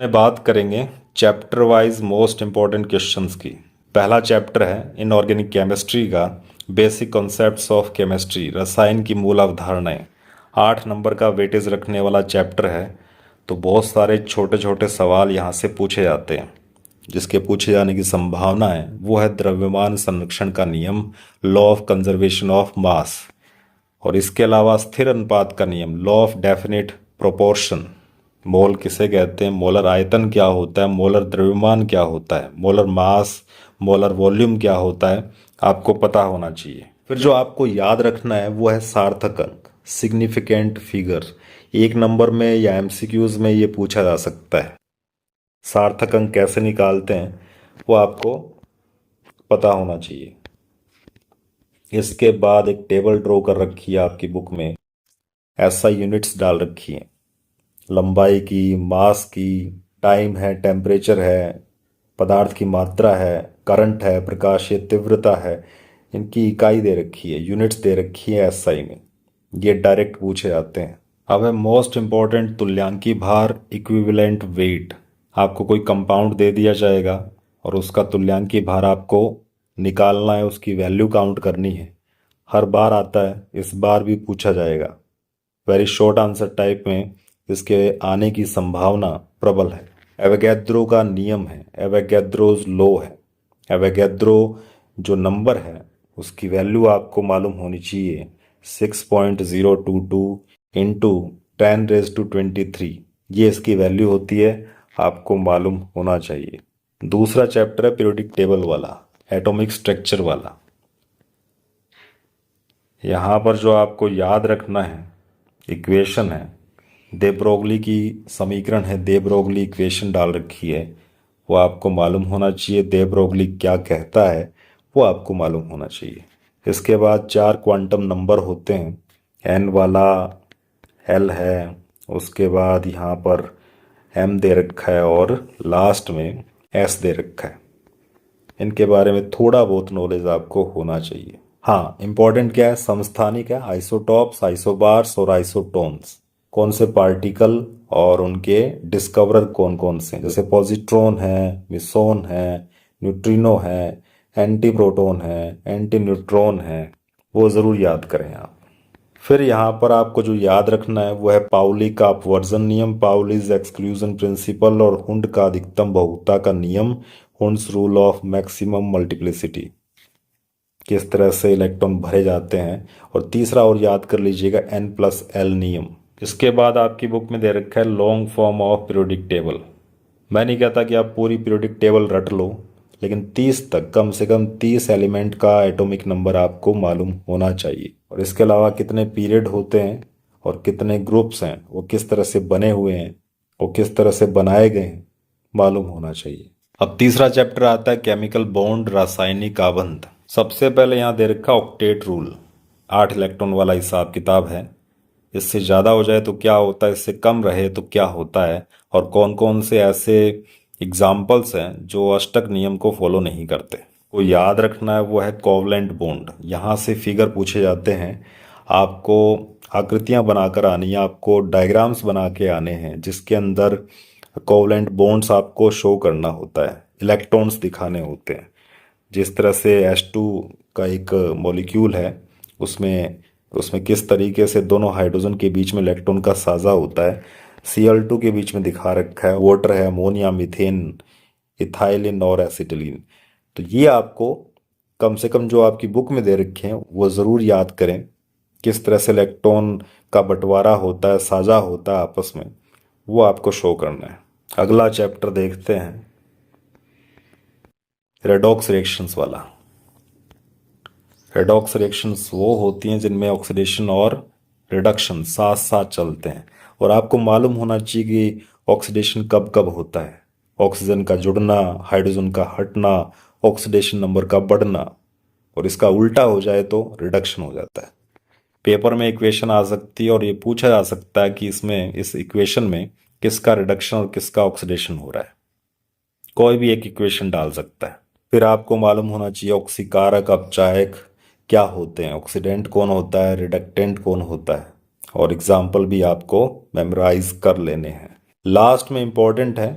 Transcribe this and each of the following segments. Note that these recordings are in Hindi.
में बात करेंगे chapter wise most important questions की। पहला चैप्टर है इनऑर्गेनिक केमिस्ट्री का बेसिक कॉन्सेप्ट्स ऑफ केमिस्ट्री, रसायन की मूल अवधारणाएं। 8 नंबर का वेटेज रखने वाला चैप्टर है, तो बहुत सारे छोटे छोटे सवाल यहाँ से पूछे जाते हैं। जिसके पूछे जाने की संभावना है वो है द्रव्यमान संरक्षण का नियम, law of conservation of mass, और इसके अलावा स्थिर अनुपात का नियम, लॉ ऑफ डेफिनेट प्रोपोर्शन। मोल किसे कहते हैं, मोलर आयतन क्या होता है, मोलर द्रव्यमान क्या होता है, मोलर मास, मोलर वॉल्यूम क्या होता है, आपको पता होना चाहिए। फिर जो आपको याद रखना है वो है सार्थक अंक, सिग्निफिकेंट फिगर। 1 नंबर में या एमसीक्यूज में ये पूछा जा सकता है। सार्थक अंक कैसे निकालते हैं वो आपको पता होना चाहिए। इसके बाद एक टेबल ड्रॉ कर रखी है आपकी बुक में, ऐसा यूनिट्स डाल रखी है, लंबाई की, मास की, टाइम है, टेम्परेचर है, पदार्थ की मात्रा है, करंट है, प्रकाशीय तीव्रता है, इनकी इकाई दे रखी है, यूनिट्स दे रखी है एसआई में। ये डायरेक्ट पूछे जाते हैं। अब है मोस्ट इम्पॉर्टेंट तुल्यांकी भार, इक्विवेलेंट वेट। आपको कोई कंपाउंड दे दिया जाएगा और उसका तुल्यांकी भार आपको निकालना है, उसकी वैल्यू काउंट करनी है। हर बार आता है, इस बार भी पूछा जाएगा। वेरी शॉर्ट आंसर टाइप में इसके आने की संभावना प्रबल है। एवोगैड्रो का नियम है, एवोगैड्रोज लॉ है। एवोगैड्रो जो नंबर है उसकी वैल्यू आपको मालूम होनी चाहिए, 6.022 इंटू 10⁻23। ये इसकी वैल्यू होती है, आपको मालूम होना चाहिए। दूसरा चैप्टर है पीरियोडिक टेबल वाला, एटॉमिक स्ट्रक्चर वाला। यहाँ पर जो आपको याद रखना है इक्वेशन है, दे ब्रोगली की समीकरण है, दे ब्रोगली इक्वेशन डाल रखी है, वो आपको मालूम होना चाहिए। दे ब्रोगली क्या कहता है वो आपको मालूम होना चाहिए। इसके बाद 4 क्वांटम नंबर होते हैं, एन वाला, एल है, उसके बाद यहाँ पर एम दे रखा है और लास्ट में एस दे रखा है। इनके बारे में थोड़ा बहुत नॉलेज आपको होना चाहिए। हाँ, इंपॉर्टेंट क्या है, समस्थानिक है, आइसोटॉप्स, आइसोबार्स और आइसोटोन्स। कौन से पार्टिकल और उनके डिस्कवरर कौन कौन से हैं, जैसे पॉजिट्रॉन है, मिसोन है, न्यूट्रिनो है, एंटी प्रोटॉन है, एंटी न्यूट्रॉन है, वो ज़रूर याद करें आप। फिर यहाँ पर आपको जो याद रखना है वो है पाउली का अपवर्जन नियम, पाउलीज एक्सक्लूजन प्रिंसिपल, और हुंड का अधिकतम बहुता का नियम, Hund's rule of maximum multiplicity, किस तरह से इलेक्ट्रॉन भरे जाते हैं। और तीसरा और याद कर लीजिएगा N+L नियम। इसके बाद आपकी बुक में दे रखा है long form of periodic table. मैं नहीं कहता कि आप पूरी पीरियोडिक टेबल रट लो, लेकिन 30 तक, कम से कम 30 एलिमेंट का एटॉमिक नंबर आपको मालूम होना चाहिए। और इसके अलावा कितने पीरियड होते हैं और कितने ग्रुप्स हैं, वो किस तरह से बने हुए हैं, वो किस तरह से बनाए गए हैं, मालूम होना चाहिए। अब तीसरा चैप्टर आता है केमिकल बॉन्ड, रासायनिक आबंध। सबसे पहले यहाँ दे रखा ऑक्टेट रूल, 8 इलेक्ट्रॉन वाला हिसाब किताब है। इससे ज़्यादा हो जाए तो क्या होता है, इससे कम रहे तो क्या होता है, और कौन कौन से ऐसे एग्जाम्पल्स हैं जो अष्टक नियम को फॉलो नहीं करते। को याद रखना है वो है कोवलेंट बॉन्ड। यहाँ से फिगर पूछे जाते हैं, आपको आकृतियाँ बनाकर आनी है, आपको डायग्राम्स बना के आने हैं जिसके अंदर कोवलेंट बॉन्ड्स आपको शो करना होता है, इलेक्ट्रॉन्स दिखाने होते हैं। जिस तरह से H2 का एक मॉलिक्यूल है, उसमें उसमें किस तरीके से दोनों हाइड्रोजन के बीच में इलेक्ट्रॉन का साझा होता है, Cl2 के बीच में दिखा रखा है, वाटर है, अमोनिया, मीथेन, इथाइलिन और एसिटिलीन। तो ये आपको कम से कम जो आपकी बुक में दे रखे हैं वो ज़रूर याद करें, किस तरह से इलेक्ट्रॉन का बंटवारा होता है, साझा होता है आपस में, वो आपको शो करना है। अगला चैप्टर देखते हैं, रेडॉक्स रिएक्शंस वाला। रेडॉक्स रिएक्शंस वो होती हैं जिनमें ऑक्सीडेशन और रिडक्शन साथ साथ चलते हैं, और आपको मालूम होना चाहिए कि ऑक्सीडेशन कब कब होता है, ऑक्सीजन का जुड़ना, हाइड्रोजन का हटना, ऑक्सीडेशन नंबर का बढ़ना, और इसका उल्टा हो जाए तो रिडक्शन हो जाता है। पेपर में इक्वेशन आ सकती है और ये पूछा जा सकता है कि इसमें, इस इक्वेशन में किसका रिडक्शन और किसका ऑक्सीडेशन हो रहा है। कोई भी एक इक्वेशन डाल सकता है। फिर आपको मालूम होना चाहिए ऑक्सीकारक, अपचायक क्या होते हैं, ऑक्सीडेंट कौन होता है, रिडक्टेंट कौन होता है, और एग्जाम्पल भी आपको मेमोराइज कर लेने हैं। लास्ट में इंपॉर्टेंट है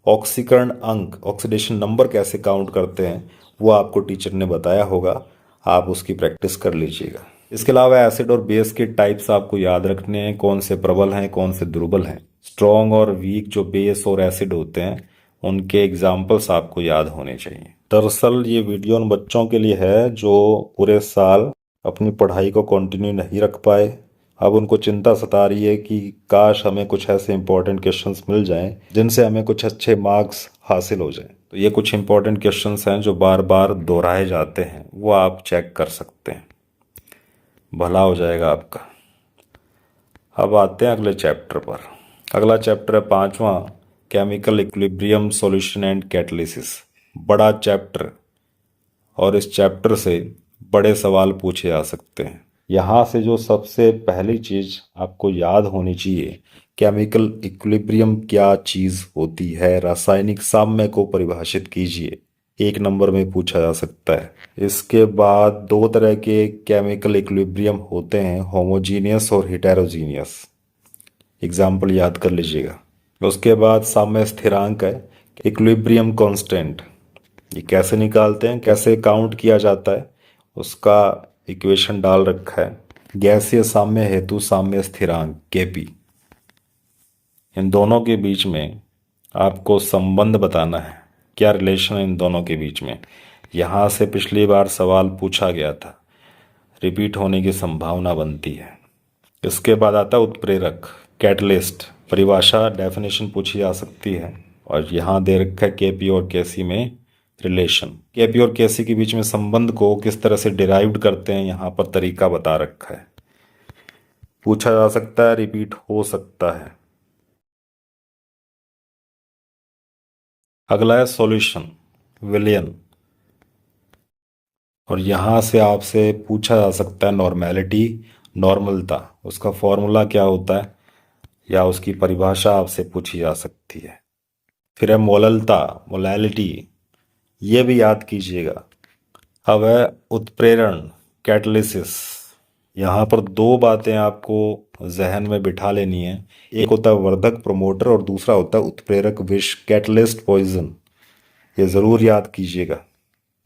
ऑक्सीकरण अंक, ऑक्सीडेशन नंबर कैसे काउंट करते हैं वो आपको टीचर ने बताया होगा, आप उसकी प्रैक्टिस कर लीजिएगा। इसके अलावा एसिड और बेस के टाइप्स आपको याद रखने हैं, कौन से प्रबल हैं कौन से दुर्बल हैं। स्ट्रॉन्ग और वीक जो बेस और एसिड होते हैं उनके एग्जाम्पल्स आपको याद होने चाहिए। दरअसल ये वीडियो उन बच्चों के लिए है जो पूरे साल अपनी पढ़ाई को कंटिन्यू नहीं रख पाए। अब उनको चिंता सता रही है कि काश हमें कुछ ऐसे इंपॉर्टेंट क्वेश्चंस मिल जाएं जिनसे हमें कुछ अच्छे मार्क्स हासिल हो जाएं। तो ये कुछ इंपॉर्टेंट क्वेश्चंस हैं जो बार बार दोहराए जाते हैं, वो आप चेक कर सकते हैं, भला हो जाएगा आपका। अब आते हैं अगले चैप्टर पर। अगला चैप्टर है 5वां, chemical equilibrium solution and catalysis. बड़ा चैप्टर, और इस चैप्टर से बड़े सवाल पूछे जा सकते हैं। यहाँ से जो सबसे पहली चीज़ आपको याद होनी चाहिए, केमिकल इक्विलिब्रियम क्या चीज़ होती है, रासायनिक साम्य को परिभाषित कीजिए, 1 नंबर में पूछा जा सकता है। इसके बाद 2 तरह के केमिकल इक्विलिब्रियम होते हैं, होमोजीनियस और हेटेरोजीनियस। एग्जाम्पल याद कर लीजिएगा। उसके बाद साम्य स्थिरांक है, इक्विलिब्रियम कांस्टेंट। ये कैसे निकालते हैं, कैसे काउंट किया जाता है, उसका इक्वेशन डाल रखा है। गैसीय साम्य हेतु साम्य स्थिरांक Kp। इन दोनों के बीच में आपको संबंध बताना है, क्या रिलेशन है इन दोनों के बीच में। यहाँ से पिछली बार सवाल पूछा गया था, रिपीट होने की संभावना बनती है। इसके बाद आता है उत्प्रेरक, कैटलिस्ट। परिभाषा डेफिनेशन पूछी जा सकती है, और यहाँ दे रखा है Kp और Kc में रिलेशन। Kp और Kc के बीच में संबंध को किस तरह से डिराइव्ड करते हैं यहाँ पर तरीका बता रखा है। पूछा जा सकता है, रिपीट हो सकता है। अगला है सॉल्यूशन, विलयन, और यहाँ से आपसे पूछा जा सकता है नॉर्मेलिटी, नॉर्मलता, उसका फॉर्मूला क्या होता है या उसकी परिभाषा आपसे पूछी जा सकती है। फिर है मोललता, मोलैलिटी, ये भी याद कीजिएगा। अब है उत्प्रेरण, कैटलिसिस। यहाँ पर 2 बातें आपको जहन में बिठा लेनी है, एक होता है वर्धक प्रोमोटर और दूसरा होता है उत्प्रेरक विष, कैटलिस्ट पॉइजन। ये ज़रूर याद कीजिएगा।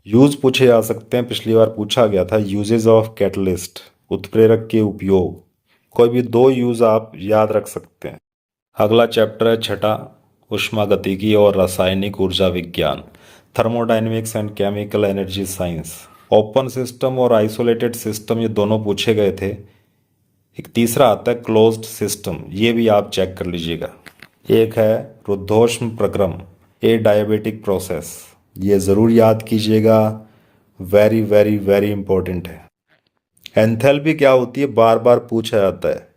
यूज पूछे जा सकते हैं, पिछली बार पूछा गया था यूजेज ऑफ कैटलिस्ट, उत्प्रेरक के उपयोग। कोई भी 2 यूज आप याद रख सकते हैं। अगला चैप्टर है 6, ऊष्मागतिकी और रासायनिक ऊर्जा विज्ञान, thermodynamics and chemical energy science. Open system और आइसोलेटेड सिस्टम ये दोनों पूछे गए थे। एक तीसरा आता है क्लोज्ड सिस्टम, ये भी आप चेक कर लीजिएगा। एक है रुद्धोष्म प्रक्रम, ए डायबिटिक प्रोसेस, ये ज़रूर याद कीजिएगा, वेरी वेरी वेरी इंपॉर्टेंट है। एंथैल्पी क्या होती है, बार बार पूछा जाता है,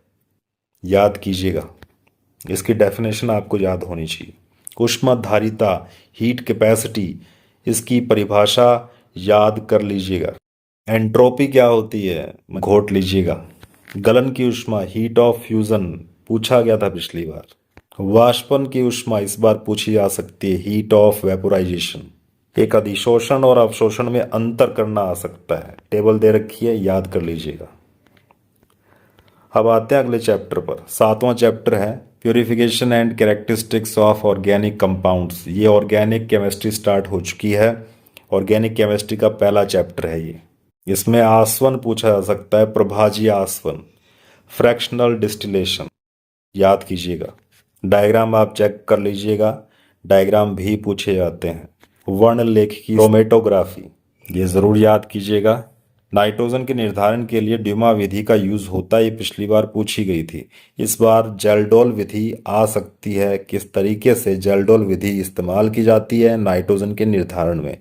याद कीजिएगा, इसकी डेफिनेशन आपको याद होनी चाहिए। ऊष्माधारिता, हीट कैपेसिटी, इसकी परिभाषा याद कर लीजिएगा। एंट्रोपी क्या होती है, घोट लीजिएगा। गलन की ऊष्मा, हीट ऑफ फ्यूजन, पूछा गया था पिछली बार। वाष्पन की ऊष्मा इस बार पूछी जा सकती है, हीट ऑफ वेपोराइजेशन। एक अधिशोषण और अवशोषण में अंतर करना आ सकता है, टेबल दे रखी है, याद कर लीजिएगा। अब आते हैं अगले चैप्टर पर। 7वां चैप्टर है purification and characteristics of organic compounds. ये ऑर्गेनिक केमिस्ट्री स्टार्ट हो चुकी है, ऑर्गेनिक केमिस्ट्री का पहला चैप्टर है ये। इसमें आसवन पूछा जा सकता है, प्रभाजीय आसवन, फ्रैक्शनल डिस्टिलेशन, याद कीजिएगा। डायग्राम आप चेक कर लीजिएगा, डायग्राम भी पूछे जाते हैं। वर्णलेखी क्रोमेटोग्राफी, ये ज़रूर याद कीजिएगा। नाइट्रोजन के निर्धारण के लिए ड्यूमा विधि का यूज़ होता है, ये पिछली बार पूछी गई थी। इस बार जेल्डोल विधि आ सकती है, किस तरीके से जेल्डोल विधि इस्तेमाल की जाती है नाइट्रोजन के निर्धारण में।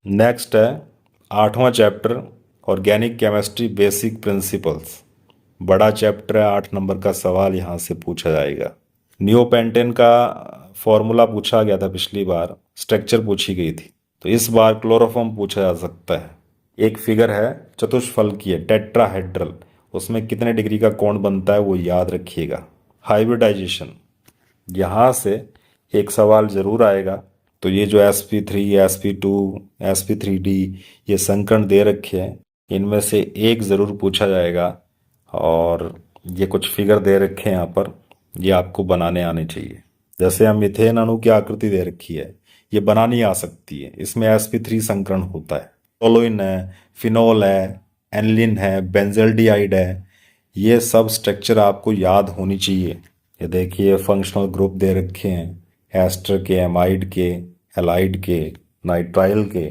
नेक्स्ट है 8वां chapter, organic chemistry basic principles. बड़ा चैप्टर है, 8 नंबर का सवाल यहाँ से पूछा जाएगा। नियोपेंटेन का फॉर्मूला पूछा गया था पिछली बार, स्ट्रक्चर पूछी गई थी, तो इस बार क्लोरोफॉर्म पूछा जा सकता है। एक फिगर है चतुष्फलकीय है, टेट्राहेड्रल, उसमें कितने डिग्री का कोण बनता है वो याद रखिएगा। हाइब्रिडाइजेशन, यहाँ से एक सवाल जरूर आएगा। तो ये जो sp3, sp2, sp3d ये संकरण दे रखे हैं, इनमें से एक ज़रूर पूछा जाएगा। और ये कुछ फिगर दे रखे हैं यहाँ पर, ये आपको बनाने आने चाहिए। जैसे हम मिथेन अणु की आकृति दे रखी है, ये बनानी आ सकती है, इसमें sp3 संकरण होता है। टोलुइन है, फिनोल है, एनिलीन है, बेंजल्डिहाइड है, ये सब स्ट्रक्चर आपको याद होनी चाहिए। ये देखिए फंक्शनल ग्रुप दे रखे हैं, एस्टर के, एमाइड के, हैलाइड के, नाइट्राइल के,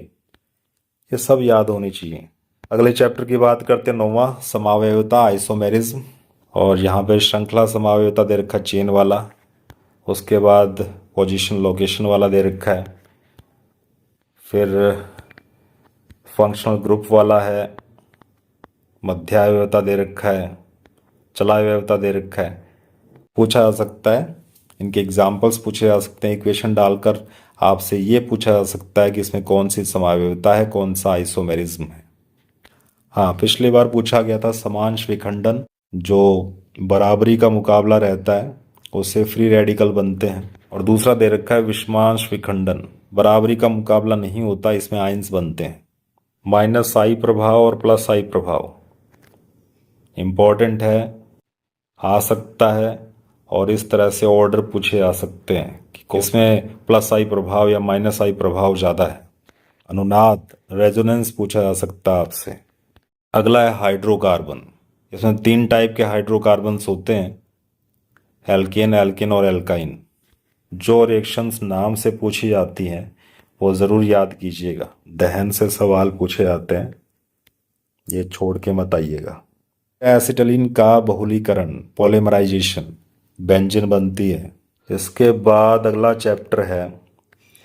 ये सब याद होनी चाहिए। अगले चैप्टर की बात करते हैं, 9वां, समावयवता, आइसोमेरिज्म। और यहाँ पे श्रृंखला समावयवता दे रखा चेन वाला, उसके बाद पोजीशन लोकेशन वाला दे रखा है, फिर फंक्शनल ग्रुप वाला है, मध्यावयवता दे रखा है, चलावयवता दे रखा है। पूछा जा सकता है, इनके एग्जाम्पल्स पूछे जा सकते हैं इक्वेशन डालकर। आपसे ये पूछा जा सकता है कि इसमें कौन सी समावयवता है, कौन सा आइसोमेरिज्म है। हाँ, पिछली बार पूछा गया था समांश विखंडन, जो बराबरी का मुकाबला रहता है उससे फ्री रेडिकल बनते हैं। और दूसरा दे रखा है विषमांश विखंडन, बराबरी का मुकाबला नहीं होता, इसमें आयंस बनते हैं। माइनस आई प्रभाव और प्लस आई प्रभाव इम्पॉर्टेंट है, आ सकता है, और इस तरह से ऑर्डर पूछे जा सकते हैं कि इसमें प्लस आई प्रभाव या माइनस आई प्रभाव ज़्यादा है। अनुनाद, रेजोनेंस पूछा जा सकता है आपसे। अगला है हाइड्रोकार्बन। इसमें 3 टाइप के हाइड्रोकार्बन्स होते हैं, एल्केन, एल्किन और एल्काइन। जो रिएक्शंस नाम से पूछी जाती हैं वो ज़रूर याद कीजिएगा, दहन से सवाल पूछे जाते हैं, ये छोड़ के मत आइएगा। एसिटिलीन का बहुलीकरण, पॉलीमराइजेशन, बेंजीन बनती है। इसके बाद अगला चैप्टर है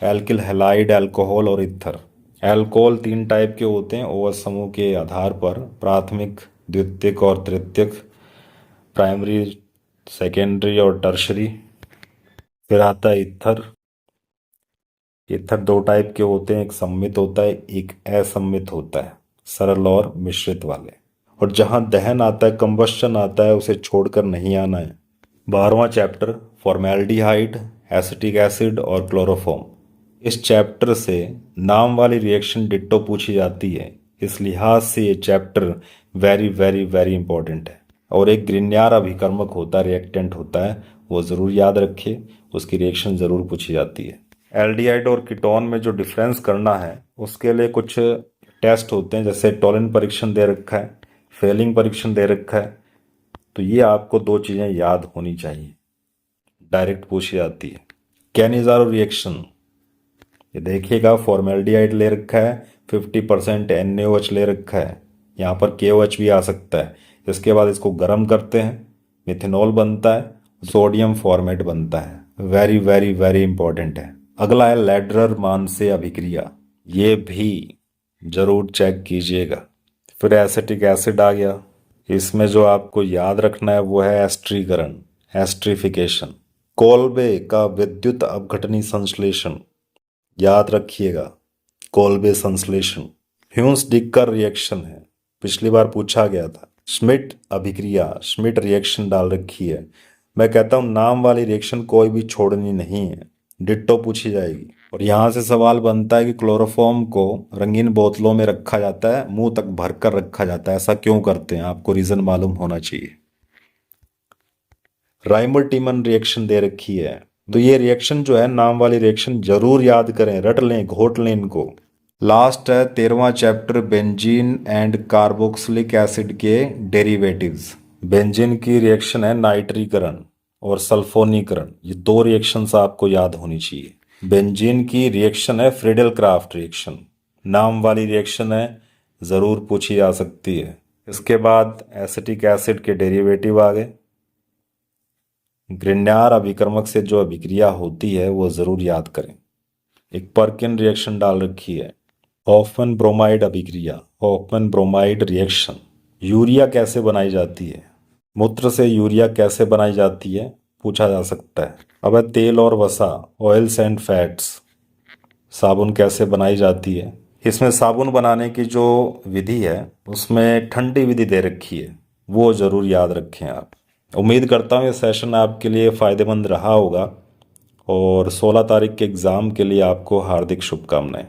एल्किल हैलाइड, अल्कोहल और ईथर। अल्कोहल 3 टाइप के होते हैं OH समूह के आधार पर, प्राथमिक, द्वितीयक और तृतीयक, प्राइमरी, सेकेंडरी और टर्शरी। फिर आता है ईथर। ईथर 2 टाइप के होते हैं, एक सम्मित होता है, एक असम्मित होता है, सरल और मिश्रित वाले। और जहां दहन आता है, कंबस्शन आता है, उसे छोड़कर नहीं आना है। 12वां चैप्टर फॉर्मेल्डिहाइड, एसिटिक एसिड और क्लोरोफॉर्म। इस चैप्टर से नाम वाली रिएक्शन डिट्टो पूछी जाती है, इस लिहाज से ये chapter very very very important है। और एक ग्रिग्नार अभिकर्मक होता है, रिएक्टेंट होता है, वो ज़रूर याद रखिए, उसकी रिएक्शन ज़रूर पूछी जाती है। एल्डिहाइड और कीटोन में जो डिफरेंस करना है उसके लिए कुछ टेस्ट होते हैं, जैसे टोलिन परीक्षण दे रखा है, फेलिंग परीक्षण दे रखा है। तो ये आपको 2 चीज़ें याद होनी चाहिए, डायरेक्ट पूछी जाती है। कैनिज़ारो रिएक्शन, ये देखिएगा फॉर्मेल्डिहाइड ले रखा है, 50% NaOH ले रखा है, यहाँ पर KOH भी आ सकता है। इसके बाद इसको गर्म करते हैं, मिथेनॉल बनता है, सोडियम फॉर्मेट बनता है। वेरी वेरी वेरी इंपॉर्टेंट है। अगला है लैडरर मानसे अभिक्रिया, ये भी जरूर चेक कीजिएगा। फिर एसिटिक एसिड आ गया, इसमें जो आपको याद रखना है वो है एस्ट्रीकरण, एस्ट्रीफिकेशन। कोल्बे का विद्युत अपघटनी संश्लेषण, याद रखिएगा, कोल्बे संश्लेषण। ह्यूंस-डिक्कर रिएक्शन है, पिछली बार पूछा गया था। श्मिट अभिक्रिया, श्मिट रिएक्शन डाल रखी है। मैं कहता हूँ नाम वाली रिएक्शन कोई भी छोड़नी नहीं है, डिट्टो पूछी जाएगी। और यहाँ से सवाल बनता है कि क्लोरोफॉर्म को रंगीन बोतलों में रखा जाता है, मुंह तक भरकर रखा जाता है, ऐसा क्यों करते हैं, आपको रीजन मालूम होना चाहिए। राइमर-टीमन रिएक्शन दे रखी है, तो ये रिएक्शन जो है, नाम वाली रिएक्शन जरूर याद करें, रट लें, घोट लें इनको। लास्ट है 13वां chapter benzene and carboxylic acid के डेरिवेटिव्स। बेंजीन की रिएक्शन है नाइट्रीकरण और सल्फोनीकरण, ये 2 रिएक्शंस आपको याद होनी चाहिए। बेंजीन की रिएक्शन है फ्रीडल क्राफ्ट रिएक्शन, नाम वाली रिएक्शन है, ज़रूर पूछी जा सकती है। इसके बाद एसिटिक एसिड के डेरिवेटिव आ गए। ग्रिग्नार अभिकर्मक से जो अभिक्रिया होती है वो ज़रूर याद करें। एक पर्किन रिएक्शन डाल रखी है, हॉफमैन ब्रोमाइड अभिक्रिया, हॉफमैन ब्रोमाइड रिएक्शन। यूरिया कैसे बनाई जाती है, मूत्र से यूरिया कैसे बनाई जाती है, पूछा जा सकता है। अब है तेल और वसा, ऑयल्स एंड फैट्स, साबुन कैसे बनाई जाती है। इसमें साबुन बनाने की जो विधि है उसमें ठंडी विधि दे रखी है, वो ज़रूर याद रखें आप। उम्मीद करता हूँ ये सेशन आपके लिए फ़ायदेमंद रहा होगा, और 16 तारीख के एग्ज़ाम के लिए आपको हार्दिक शुभकामनाएं।